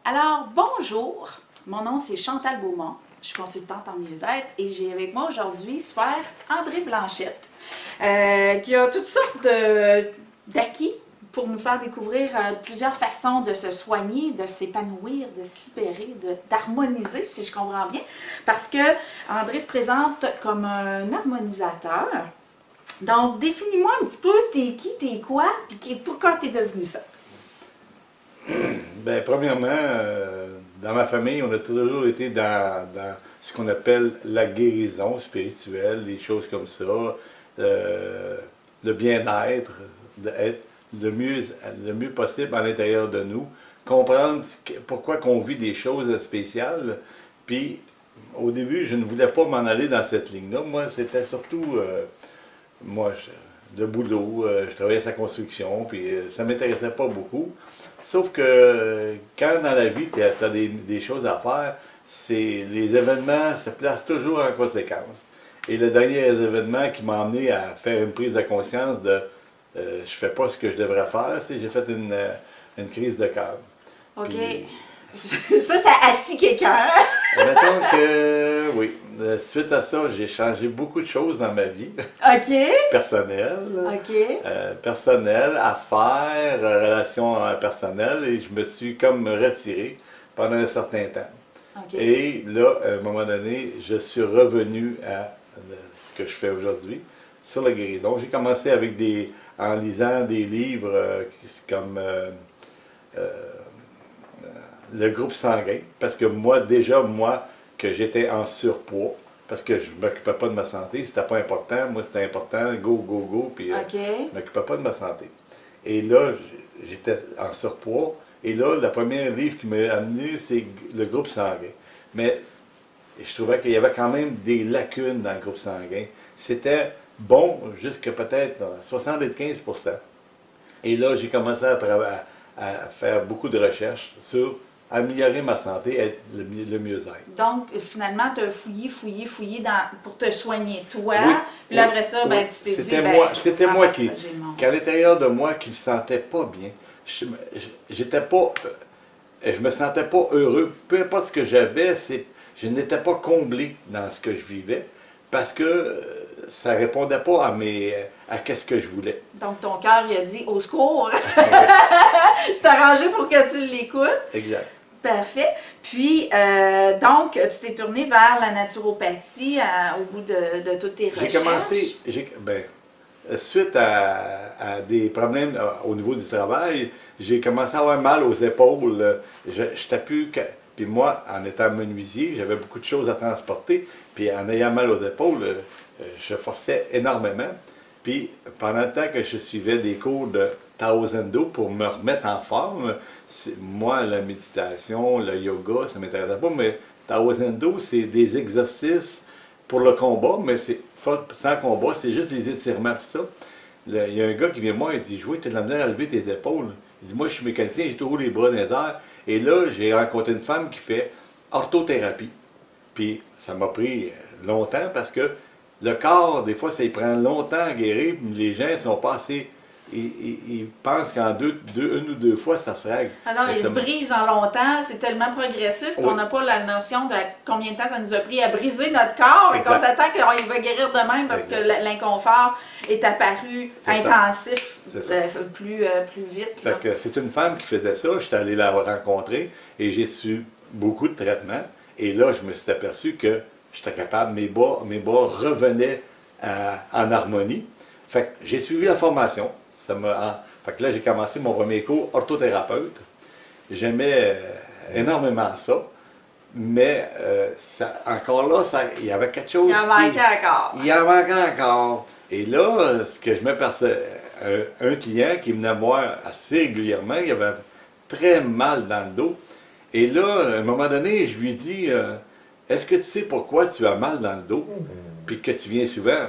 Alors, bonjour, mon nom c'est Chantal Beaumont, je suis consultante en mieux-être et j'ai avec moi aujourd'hui super André Blanchette qui a toutes sortes d'acquis pour nous faire découvrir plusieurs façons de se soigner, de s'épanouir, de se libérer, d'harmoniser si je comprends bien, parce que André se présente comme un harmonisateur. Donc, définis-moi un petit peu, t'es qui, t'es quoi, puis pourquoi t'es devenu ça? Bien, premièrement, dans ma famille, on a toujours été dans ce qu'on appelle la guérison spirituelle, des choses comme ça, le bien-être, d'être le mieux possible à l'intérieur de nous, comprendre pourquoi qu'on vit des choses spéciales. Puis, au début, je ne voulais pas m'en aller dans cette ligne-là. Moi, c'était surtout, de boulot, je travaillais à sa construction, puis ça ne m'intéressait pas beaucoup. Sauf que quand dans la vie, tu as des choses à faire, les événements se placent toujours en conséquence. Et le dernier événement qui m'a amené à faire une prise de conscience de je fais pas ce que je devrais faire, c'est j'ai fait une crise de cœur. OK. Puis, Ça assis quelqu'un. mettons que oui, suite à ça, j'ai changé beaucoup de choses dans ma vie OK. personnelle. OK. Personnel, affaires, relations personnelles, et je me suis comme retiré pendant un certain temps. OK. Et là, à un moment donné, je suis revenu à ce que je fais aujourd'hui, sur la guérison. J'ai commencé en lisant des livres comme le groupe sanguin, parce que moi, que j'étais en surpoids, parce que je ne m'occupais pas de ma santé, c'était pas important, moi c'était important, go, go, go, puis OK. je ne m'occupais pas de ma santé. Et là, j'étais en surpoids, et là, le premier livre qui m'a amené, c'est le groupe sanguin. Mais je trouvais qu'il y avait quand même des lacunes dans le groupe sanguin. C'était bon jusqu'à peut-être 75%. Et là, j'ai commencé à faire beaucoup de recherches sur améliorer ma santé, être le mieux-être. Donc, finalement, tu as fouillé pour te soigner, toi. Oui, Puis là, oui, après ça, oui. ben, tu t'es dit, C'était moi j'ai qu'à l'intérieur de moi, qui me sentais pas bien. J'étais pas, je me sentais pas heureux. Peu importe ce que j'avais, je n'étais pas comblé dans ce que je vivais parce que ça répondait pas à qu'est-ce que je voulais. Donc, ton cœur, il a dit, au secours. C'est arrangé pour que tu l'écoutes. Exact. Parfait. Puis, donc, tu t'es tourné vers la naturopathie au bout de toutes tes recherches. J'ai commencé, suite à des problèmes au niveau du travail, j'ai commencé à avoir mal aux épaules. J'étais plus. Puis moi, en étant menuisier, j'avais beaucoup de choses à transporter. Puis en ayant mal aux épaules, je forçais énormément. Puis pendant le temps que je suivais des cours de Tao Zendo pour me remettre en forme, moi, la méditation, le yoga, ça ne m'intéressait pas, mais Tao Zendo, c'est des exercices pour le combat, mais c'est sans combat, c'est juste des étirements, tout ça. Il y a un gars qui vient moi, il dit, je vois que tu as de la misère à lever tes épaules. Il dit, moi, je suis mécanicien, j'ai toujours les bras dans les airs. Et là, j'ai rencontré une femme qui fait orthothérapie. Puis ça m'a pris longtemps parce que le corps, des fois, ça y prend longtemps à guérir. Les gens ne sont pas assez. Ils pensent qu'en une ou deux fois, ça se règle. Alors, Mais il se brise en longtemps, c'est tellement progressif qu'on Oui. n'a pas la notion de combien de temps ça nous a pris à briser notre corps et qu'on Exact. s'attend qu'il va guérir de même parce Exact. que l'inconfort est apparu C'est intensif C'est ça. plus vite. Là. Fait que c'est une femme qui faisait ça. J'étais allé la rencontrer et j'ai su beaucoup de traitements. Et là, je me suis aperçu que j'étais capable, mes bras revenaient en harmonie. Fait que j'ai suivi la formation. Fait que là, j'ai commencé mon premier cours orthothérapeute. J'aimais énormément ça. Mais encore là, il y avait quelque chose. Il en manquait encore. Il en manquait encore. Et là, ce que je m'apercevais, un client qui venait me voir assez régulièrement, il avait très mal dans le dos. Et là, à un moment donné, je lui ai dit, est-ce que tu sais pourquoi tu as mal dans le dos? Puis que tu viens souvent?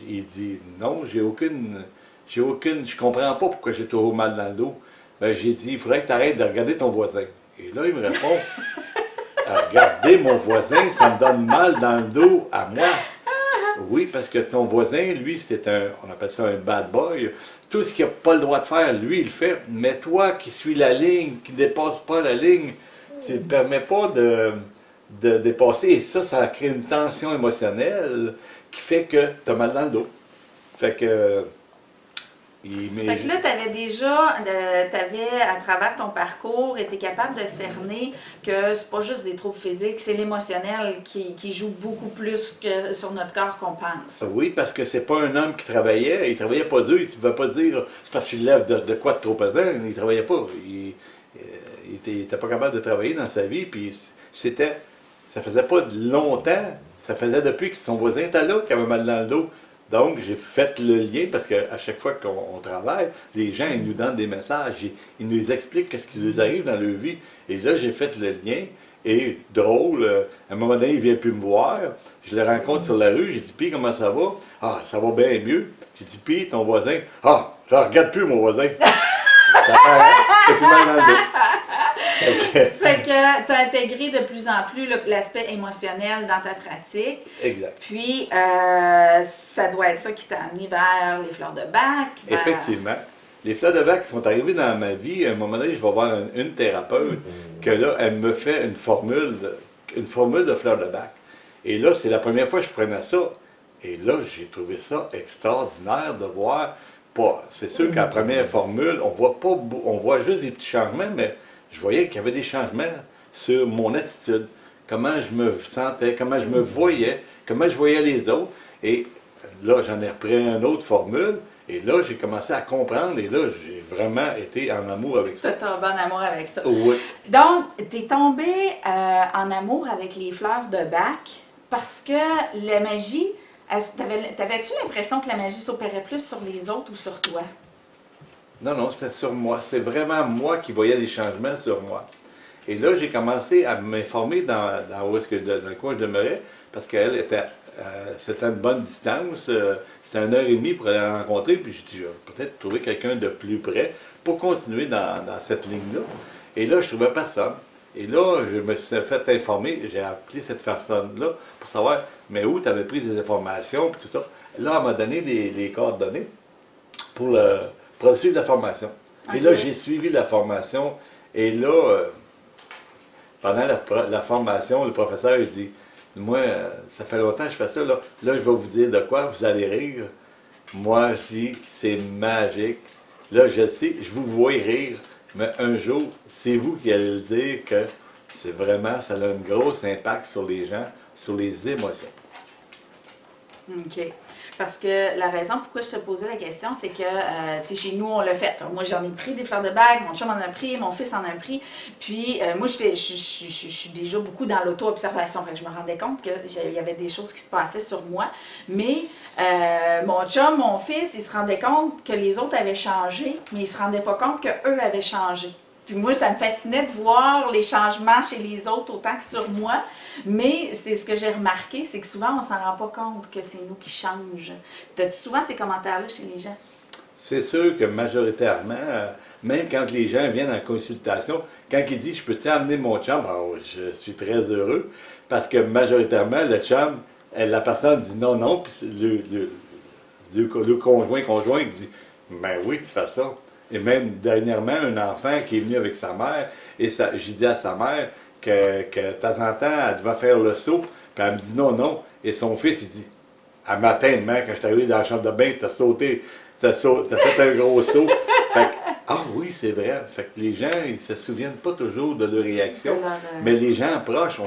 Il dit, non, je comprends pas pourquoi j'ai toujours mal dans le dos. Ben, j'ai dit, il faudrait que tu arrêtes de regarder ton voisin. Et là, il me répond, regarder mon voisin, ça me donne mal dans le dos à moi. Oui, parce que ton voisin, lui, on appelle ça un bad boy. Tout ce qu'il n'a pas le droit de faire, lui, il le fait. Mais toi qui suis la ligne, qui ne dépasse pas la ligne, tu ne permets pas de dépasser. Et ça crée une tension émotionnelle qui fait que tu as mal dans le dos. Fait que... Fait que là, tu avais déjà, à travers ton parcours, été capable de cerner que c'est pas juste des troubles physiques, c'est l'émotionnel qui joue beaucoup plus que sur notre corps qu'on pense. Oui, parce que c'est pas un homme qui travaillait, il travaillait pas dur, il ne pouvait pas dire c'est parce que tu lèves de quoi de trop pesant, il travaillait pas. Il était pas capable de travailler dans sa vie, puis ça faisait pas longtemps, ça faisait depuis que son voisin était là qui avait mal dans le dos. Donc, j'ai fait le lien parce qu'à chaque fois qu'on travaille, les gens ils nous donnent des messages, ils nous expliquent ce qui nous arrive dans leur vie. Et là, j'ai fait le lien. Et drôle, à un moment donné, il ne vient plus me voir. Je le rencontre sur la rue. J'ai dit, Puis, comment ça va? Ah, ça va bien mieux. J'ai dit, Puis, ton voisin? Ah, je ne regarde plus mon voisin. Ça paraît, c'est plus mal dans le dos. Fait que tu as intégré de plus en plus l'aspect émotionnel dans ta pratique. Exact. Puis, ça doit être ça qui t'a amené vers les fleurs de bac. Effectivement. Les fleurs de bac qui sont arrivées dans ma vie, à un moment donné, je vais voir une thérapeute que là, elle me fait une formule de fleurs de bac. Et là, c'est la première fois que je prenais ça. Et là, j'ai trouvé ça extraordinaire de voir. C'est sûr qu'à la première formule, on voit juste des petits changements, mais je voyais qu'il y avait des changements sur mon attitude, comment je me sentais, comment je me voyais, comment je voyais les autres. Et là, j'en ai repris une autre formule, et là, j'ai commencé à comprendre, et là, j'ai vraiment été en amour avec ça. Tu es tombé en amour avec ça. Oui. Donc, tu es tombé en amour avec les fleurs de bac parce que la magie, t'avais-tu l'impression que la magie s'opérait plus sur les autres ou sur toi? Non, c'était sur moi. C'est vraiment moi qui voyais les changements sur moi. Et là, j'ai commencé à m'informer dans le coin où je demeurais, parce qu'elle était, c'était une bonne distance. C'était 1 heure et demie pour aller la rencontrer, puis j'ai dit, peut-être trouver quelqu'un de plus près pour continuer dans cette ligne-là. Et là, je ne trouvais personne. Et là, je me suis fait informer, j'ai appelé cette personne-là pour savoir, mais où tu avais pris des informations, puis tout ça. Là, elle m'a donné les coordonnées pour suivre la formation. Okay. Et là, j'ai suivi la formation. Et là, pendant la formation, le professeur il dit, moi, ça fait longtemps que je fais ça, là je vais vous dire de quoi, vous allez rire. Moi, je dis, c'est magique. Là, je sais, je vous vois rire, mais un jour, c'est vous qui allez le dire que c'est vraiment, ça a un gros impact sur les gens, sur les émotions. OK. Parce que la raison pourquoi je te posais la question, c'est que, tu sais, chez nous, on l'a fait. Alors, moi, j'en ai pris des fleurs de bac, mon chum en a pris, mon fils en a pris. Puis, moi, je suis déjà beaucoup dans l'auto-observation. Fait que je me rendais compte qu'il y avait des choses qui se passaient sur moi. Mais mon chum, mon fils, il se rendait compte que les autres avaient changé, mais il ne se rendait pas compte qu'eux avaient changé. Puis moi, ça me fascinait de voir les changements chez les autres autant que sur moi. Mais c'est ce que j'ai remarqué, c'est que souvent, on ne s'en rend pas compte que c'est nous qui changeons. As-tu souvent ces commentaires-là chez les gens? C'est sûr que majoritairement, même quand les gens viennent en consultation, quand ils disent « Je peux-tu amener mon chum? » je suis très heureux parce que majoritairement, le chum, la personne dit non, puis le conjoint dit « Ben oui, tu fais ça. » Et même dernièrement, un enfant qui est venu avec sa mère, et j'ai dit à sa mère que de temps en temps, elle devait faire le saut, puis elle me dit non. Et son fils, il dit, à matin, quand je suis arrivé dans la chambre de bain, t'as fait un gros saut. Fait que, ah oui, c'est vrai. Fait que les gens, ils se souviennent pas toujours de leur réaction, mais les gens proches,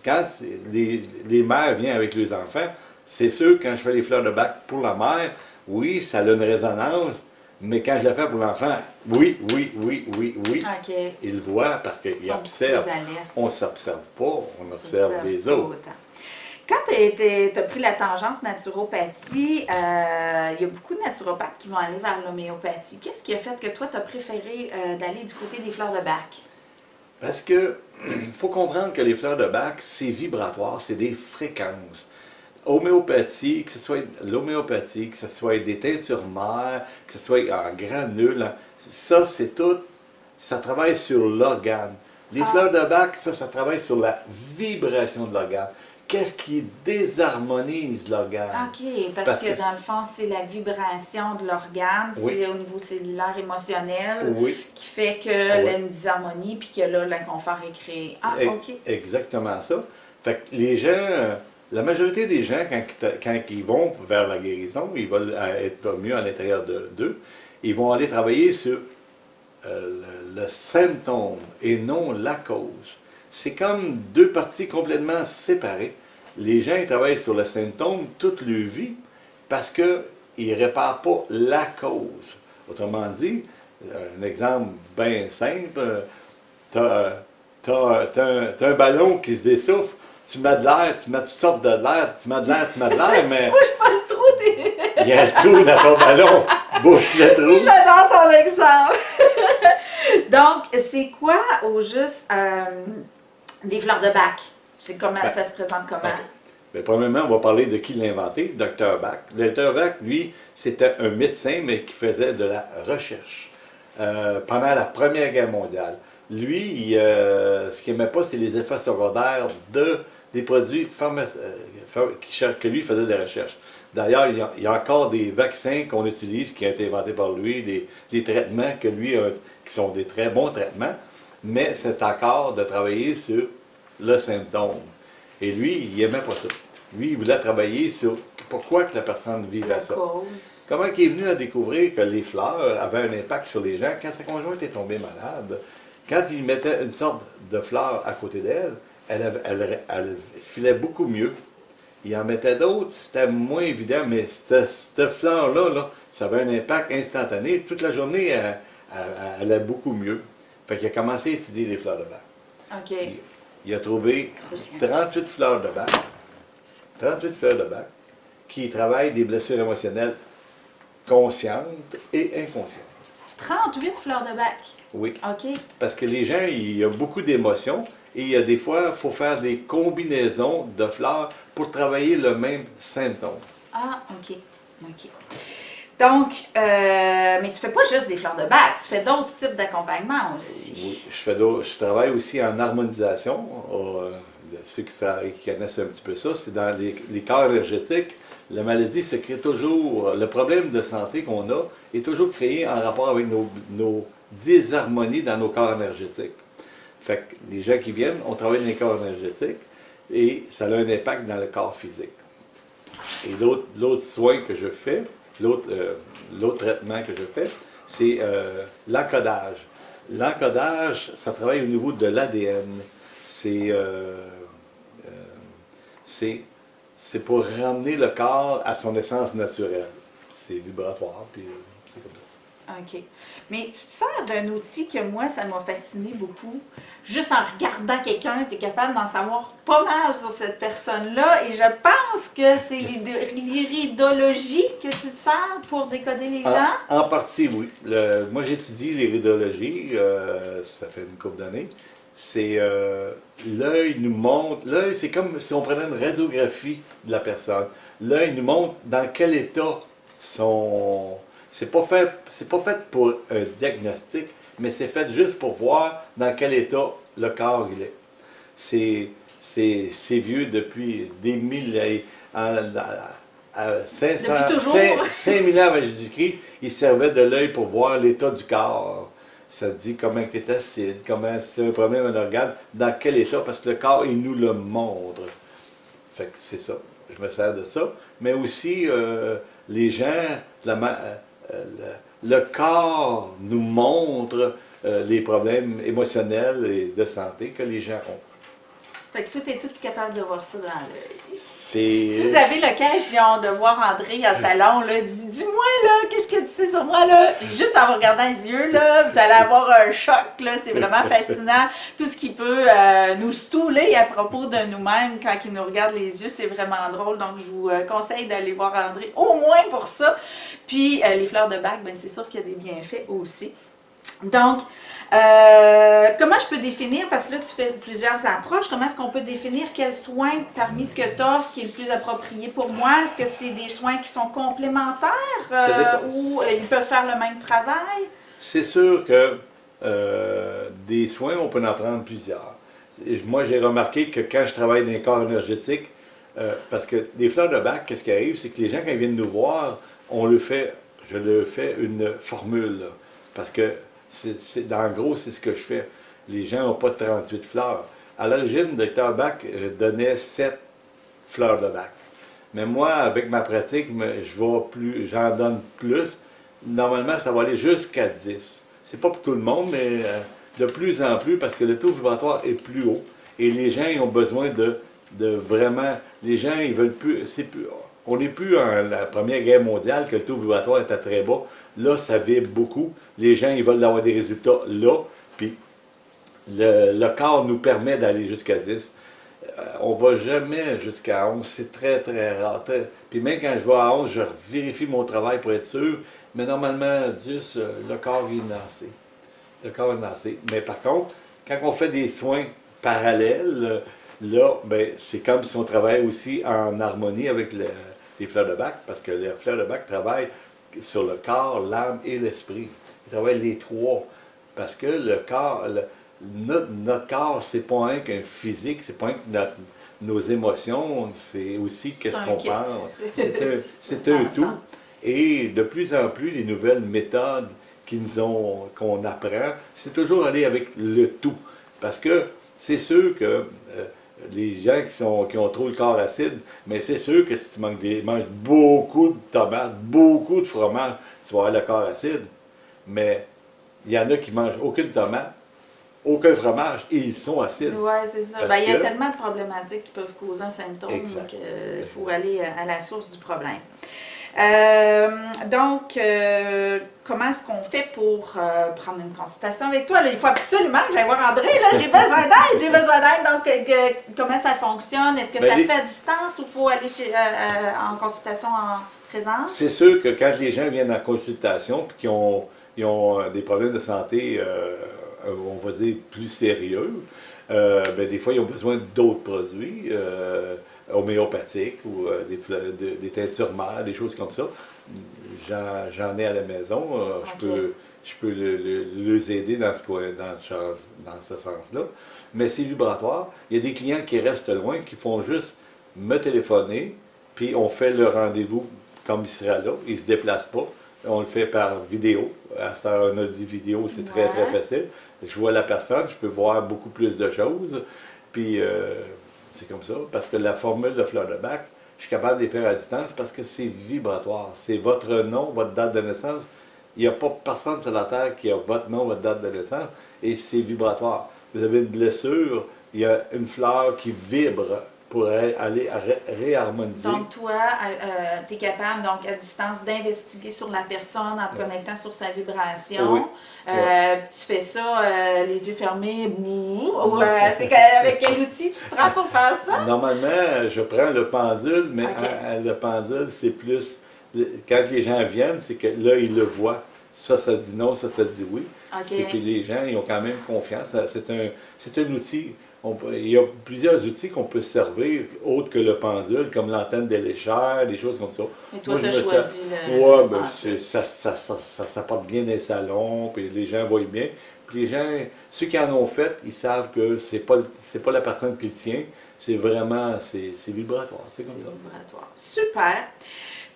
quand les mères viennent avec les enfants, c'est sûr, quand je fais les fleurs de bac pour la mère, oui, ça a une résonance. Mais quand je le fais pour l'enfant, oui. Okay. Il voit parce qu'il observe. On ne s'observe pas, on observe les autres. Quand tu as pris la tangente naturopathie, il y a beaucoup de naturopathes qui vont aller vers l'homéopathie. Qu'est-ce qui a fait que toi, tu as préféré d'aller du côté des fleurs de bac? Parce que il faut comprendre que les fleurs de bac, c'est vibratoire, c'est des fréquences. Homéopathie, que ce soit l'homéopathie, que ce soit des teintures mères, que ce soit en granules, ça c'est tout, ça travaille sur l'organe. Les fleurs de bac, ça travaille sur la vibration de l'organe. qu'est-ce qui désharmonise l'organe. OK, parce que dans le fond, c'est la vibration de l'organe, Oui. c'est au niveau cellulaire émotionnel Oui. qui fait que Oui. y a une disharmonie puis que là, l'inconfort est créé. Ah, OK. Exactement ça. Fait que les gens, la majorité des gens, quand ils vont vers la guérison, ils veulent être mieux à l'intérieur d'eux, ils vont aller travailler sur le symptôme et non la cause. C'est comme deux parties complètement séparées. Les gens ils travaillent sur le symptôme toute leur vie parce qu'ils ne réparent pas la cause. Autrement dit, un exemple bien simple, tu as un ballon qui se dessouffle, tu mets de l'air, tu mets toutes sortes de l'air, tu mets de l'air, mais Tu bouges pas le trou des... il y a le trou dans ton ballon, bouge le trou. Oui, j'adore ton exemple. Donc, c'est quoi au juste des fleurs de bac? C'est comment ça se présente comment? Okay. Bien, premièrement, on va parler de qui l'a inventé, Dr. Bach. Le Dr. Bach, lui, c'était un médecin, mais qui faisait de la recherche pendant la Première Guerre mondiale. Lui, ce qu'il n'aimait pas, c'est les effets secondaires des produits que lui faisait des recherches. D'ailleurs, il y a encore des vaccins qu'on utilise qui ont été inventés par lui, des traitements que lui qui sont des très bons traitements, mais c'est encore de travailler sur le symptôme. Et lui, il n'aimait pas ça. Lui, il voulait travailler sur pourquoi que la personne vivait ça. Comment il est venu à découvrir que les fleurs avaient un impact sur les gens quand sa conjointe est tombée malade. Quand il mettait une sorte de fleur à côté d'elle, elle filait beaucoup mieux. Il en mettait d'autres, c'était moins évident, mais cette fleur-là, ça avait un impact instantané. Toute la journée, elle allait beaucoup mieux. Fait qu'il a commencé à étudier les fleurs de Bach. OK. Il a trouvé 38 fleurs de Bach, 38 fleurs de Bach, qui travaillent des blessures émotionnelles conscientes et inconscientes. 38 fleurs de bac? Oui. OK. Parce que les gens, il y a beaucoup d'émotions et il y a des fois, il faut faire des combinaisons de fleurs pour travailler le même symptôme. Ah, OK. OK. Donc, mais tu fais pas juste des fleurs de bac, tu fais d'autres types d'accompagnement aussi. Oui, je travaille aussi en harmonisation. Ceux qui connaissent un petit peu ça, c'est dans les corps énergétiques. La maladie se crée toujours, le problème de santé qu'on a est toujours créé en rapport avec nos dysharmonies dans nos corps énergétiques. Fait que les gens qui viennent, on travaille dans les corps énergétiques et ça a un impact dans le corps physique. Et l'autre soin que je fais, l'autre traitement que je fais, c'est l'encodage. L'encodage, ça travaille au niveau de l'ADN. C'est pour ramener le corps à son essence naturelle. C'est vibratoire, puis c'est comme ça. OK. Mais tu te sers d'un outil que moi, ça m'a fasciné beaucoup. Juste en regardant quelqu'un, tu es capable d'en savoir pas mal sur cette personne-là. Et je pense que c'est l'iridologie que tu te sers pour décoder les gens. En partie, oui. Moi, j'étudie l'iridologie, ça fait une couple d'années. C'est l'œil nous montre, l'œil c'est comme si on prenait une radiographie de la personne. L'œil nous montre dans quel état son... C'est pas fait pour un diagnostic, mais c'est fait juste pour voir dans quel état le corps il est. C'est vieux depuis des millénaires. 5000 ans avant Jésus-Christ, il servait de l'œil pour voir l'état du corps. Ça dit comment tu es acide, comment c'est un problème, un organe, dans quel état, parce que le corps, il nous le montre. Fait que c'est ça. Je me sers de ça. Mais aussi, les gens, le corps nous montre les problèmes émotionnels et de santé que les gens ont. Fait que tout est tout capable de voir ça dans l'œil. Si vous avez l'occasion de voir André en salon, là, dis-moi là, qu'est-ce que tu sais sur moi là? Et juste en vous regardant les yeux, là, vous allez avoir un choc, là, c'est vraiment fascinant. Tout ce qui peut nous stouler à propos de nous-mêmes quand il nous regarde les yeux, c'est vraiment drôle. Donc, je vous conseille d'aller voir André, au moins pour ça. Puis, les fleurs de bac, ben, c'est sûr qu'il y a des bienfaits aussi. Donc, comment je peux définir, parce que là tu fais plusieurs approches, comment est-ce qu'on peut définir quel soin parmi ce que tu offres qui est le plus approprié pour moi? Est-ce que c'est des soins qui sont complémentaires ou ils peuvent faire le même travail? C'est sûr que des soins, on peut en prendre plusieurs. Et moi, j'ai remarqué que quand je travaille dans les corps énergétiques, Parce que les fleurs de bac, qu'est-ce qui arrive, c'est que les gens, quand ils viennent nous voir, je leur fais une formule, là. Parce que, en gros, c'est ce que je fais. Les gens n'ont pas 38 fleurs. À l'origine, le docteur Bach donnait 7 fleurs de bac. Mais moi, avec ma pratique, j'en donne plus. Normalement, ça va aller jusqu'à 10. C'est pas pour tout le monde, mais de plus en plus, parce que le taux vibratoire est plus haut. Et les gens, ils ont besoin de vraiment... Les gens, ils veulent plus... On n'est plus en la Première Guerre mondiale, que le taux vibratoire était très bas. Là, ça vibre beaucoup. Les gens, ils veulent avoir des résultats là. Puis, le corps nous permet d'aller jusqu'à 10. On ne va jamais jusqu'à 11. C'est très, très rare. Puis même quand je vais à 11, je vérifie mon travail pour être sûr. Mais normalement, 10, le corps est nassé. Le corps est nassé. Mais par contre, quand on fait des soins parallèles, là, ben, c'est comme si on travaille aussi en harmonie avec les fleurs de bac, parce que les fleurs de bac travaillent sur le corps, l'âme et l'esprit. Ils travaillent les trois. Parce que le corps, notre corps, c'est pas rien qu'un physique, c'est pas rien que nos émotions, c'est aussi qu'est-ce qu'on pense. C'est un tout. Et de plus en plus, les nouvelles méthodes qu'on apprend, c'est toujours aller avec le tout. Parce que c'est sûr que les gens qui ont trop le corps acide, mais c'est sûr que si tu manges beaucoup de tomates, beaucoup de fromage, tu vas avoir le corps acide. Mais il y en a qui mangent aucune tomate, aucun fromage, et ils sont acides. Oui, c'est ça. Ben, il y a tellement de problématiques qui peuvent causer un symptôme qu'il faut aller à la source du problème. Donc, comment est-ce qu'on fait pour prendre une consultation avec toi? Là, il faut absolument que j'aille voir André. Là, j'ai besoin d'aide, j'ai besoin d'aide. Donc, comment ça fonctionne? Est-ce que ça se fait à distance ou il faut aller en consultation en présence? C'est sûr que quand les gens viennent en consultation et qu'ils ont des problèmes de santé, on va dire, plus sérieux, ben, des fois, ils ont besoin d'autres produits. Homéopathiques ou des teintures mères, des choses comme ça. J'en ai à la maison. Je peux les aider dans ce sens-là. Mais c'est vibratoire. Il y a des clients qui restent loin, qui font juste me téléphoner, puis on fait le rendez-vous comme il sera là. Ils ne se déplacent pas. On le fait par vidéo. À cette heure, on a des vidéos, c'est très, très facile. Je vois la personne, je peux voir beaucoup plus de choses. Puis... c'est comme ça, parce que la formule de fleur de bac, je suis capable de les faire à distance parce que c'est vibratoire. C'est votre nom, votre date de naissance. Il n'y a pas personne sur la Terre qui a votre nom, votre date de naissance, et c'est vibratoire. Vous avez une blessure, il y a une fleur qui vibre pour aller réharmoniser. Donc, toi, tu es capable, donc, à distance, d'investiguer sur la personne en te connectant sur sa vibration. Oui. Tu fais ça les yeux fermés, avec quel outil tu prends pour faire ça? Normalement, je prends le pendule, mais le pendule, c'est plus... Quand les gens viennent, c'est que là, ils le voient. Ça dit non, ça dit oui. C'est que les gens, ils ont quand même confiance. C'est un outil. Il y a plusieurs outils qu'on peut servir, autres que le pendule, comme l'antenne d'éléchère, des choses comme ça. Et toi, tu as choisi le... Oui, ben, ça porte bien dans les salons, puis les gens voient bien. Puis les gens, ceux qui en ont fait, ils savent que c'est pas la personne qui le tient, c'est vraiment, c'est vibratoire. C'est comme ça. Vibratoire. Super!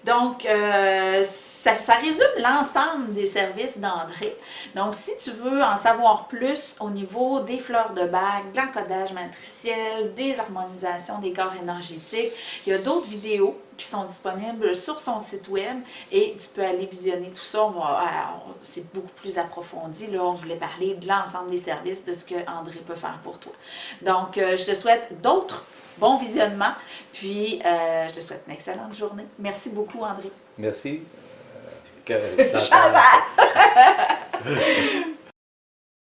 Donc, ça résume l'ensemble des services d'André. Donc, si tu veux en savoir plus au niveau des fleurs de bac, de l'encodage matriciel, des harmonisations des corps énergétiques, il y a d'autres vidéos qui sont disponibles sur son site web et tu peux aller visionner tout ça. C'est beaucoup plus approfondi. Là, on voulait parler de l'ensemble des services, de ce que André peut faire pour toi. Donc, je te souhaite d'autres bons visionnements, puis je te souhaite une excellente journée. Merci beaucoup, André. Merci. Chantal!